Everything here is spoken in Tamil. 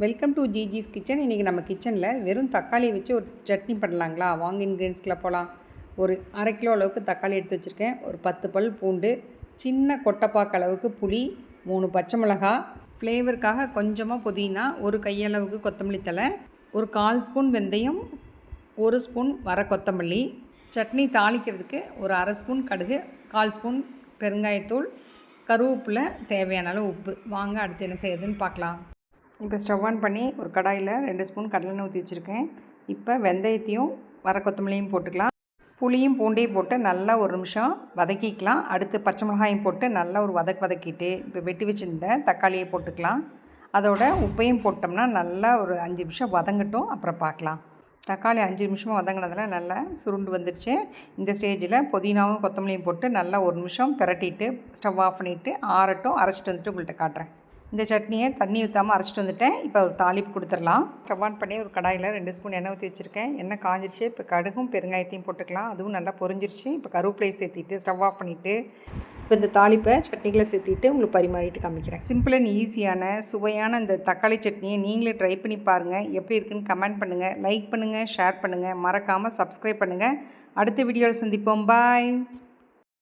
Welcome to ஜிஜிஸ் kitchen. இன்றைக்கி நம்ம கிச்சனில் வெறும் தக்காளியை வச்சு ஒரு சட்னி பண்ணலாங்களா? வாங்க இன்க்ரீடியன்ஸ்க்குலாம் போகலாம். ஒரு 1/2 கிலோ அளவுக்கு தக்காளி எடுத்து வச்சுருக்கேன். ஒரு 10 பல் பூண்டு, சின்ன கொட்டைப்பாக்கு அளவுக்கு புளி, 3 பச்சை மிளகா, ஃப்ளேவருக்காக கொஞ்சமாக புதினா, ஒரு கையளவுக்கு கொத்தமல்லி தழை, ஒரு 1/4 ஸ்பூன் வெந்தயம், 1 ஸ்பூன் வர கொத்தமல்லி, சட்னி தாளிக்கிறதுக்கு ஒரு 1/2 ஸ்பூன் கடுகு, 1/4 ஸ்பூன் பெருங்காயத்தூள், கருவேப்பிலை, தேவையான அளவு உப்பு. வாங்க அடுத்து என்ன செய்யுதுன்னு பார்க்கலாம். இப்போ ஸ்டவ் ஆன் பண்ணி ஒரு கடாயில் 2 ஸ்பூன் கடலெண்ணெய் ஊற்றி வச்சுருக்கேன். இப்போ வெந்தயத்தையும் வர கொத்தமல்லியும் போட்டுக்கலாம். புளியும் பூண்டையும் போட்டு நல்லா ஒரு நிமிஷம் வதக்கிக்கலாம். அடுத்து பச்சை மிளகாயும் போட்டு நல்லா ஒரு வதக்கிட்டு இப்போ வெட்டி வச்சுருந்த தக்காளியை போட்டுக்கலாம். அதோட உப்பையும் போட்டோம்னா நல்லா ஒரு 5 நிமிஷம் வதங்கட்டும், அப்புறம் பார்க்கலாம். தக்காளி 5 நிமிஷமாக வதங்கினதில் நல்லா சுருண்டு வந்துடுச்சு. இந்த ஸ்டேஜில் புதினாவும் கொத்தமல்லியும் போட்டு நல்லா ஒரு நிமிஷம் பிரட்டிட்டு ஸ்டவ் ஆஃப் பண்ணிவிட்டு ஆறட்டும். அரைச்சிட்டு வந்துட்டு உங்கள்கிட்ட காட்டுறேன். இந்த சட்னியை தண்ணி ஊற்றாமல் அரைச்சிட்டு வந்துட்டேன். இப்போ ஒரு தாளிப்பு கொடுத்துடலாம். ஸ்டவ் ஆன் பண்ணி ஒரு கடாயில் 2 ஸ்பூன் எண்ணெய் ஊற்றி வச்சுருக்கேன். எண்ணெய் காஞ்சிருச்சு. இப்போ கடுகும் பெருங்காயத்தையும் போட்டுக்கலாம். அதுவும் நல்லா பொரிஞ்சிருச்சு. இப்போ கருவேப்பிலையை சேர்த்திட்டு ஸ்டவ் ஆஃப் பண்ணிவிட்டு இப்போ இந்த தாளிப்பை சட்னிகளை சேர்த்திட்டு உங்களுக்கு பரிமாறிட்டு காமிக்கிறேன். சிம்பிள் அண்ட் ஈஸியான சுவையான இந்த தக்காளி சட்னியை நீங்களே ட்ரை பண்ணி பாருங்கள். எப்படி இருக்குன்னு கமெண்ட் பண்ணுங்கள், லைக் பண்ணுங்கள், ஷேர் பண்ணுங்கள், மறக்காமல் சப்ஸ்கிரைப் பண்ணுங்கள். அடுத்த வீடியோவில் சந்திப்போம். பாய்.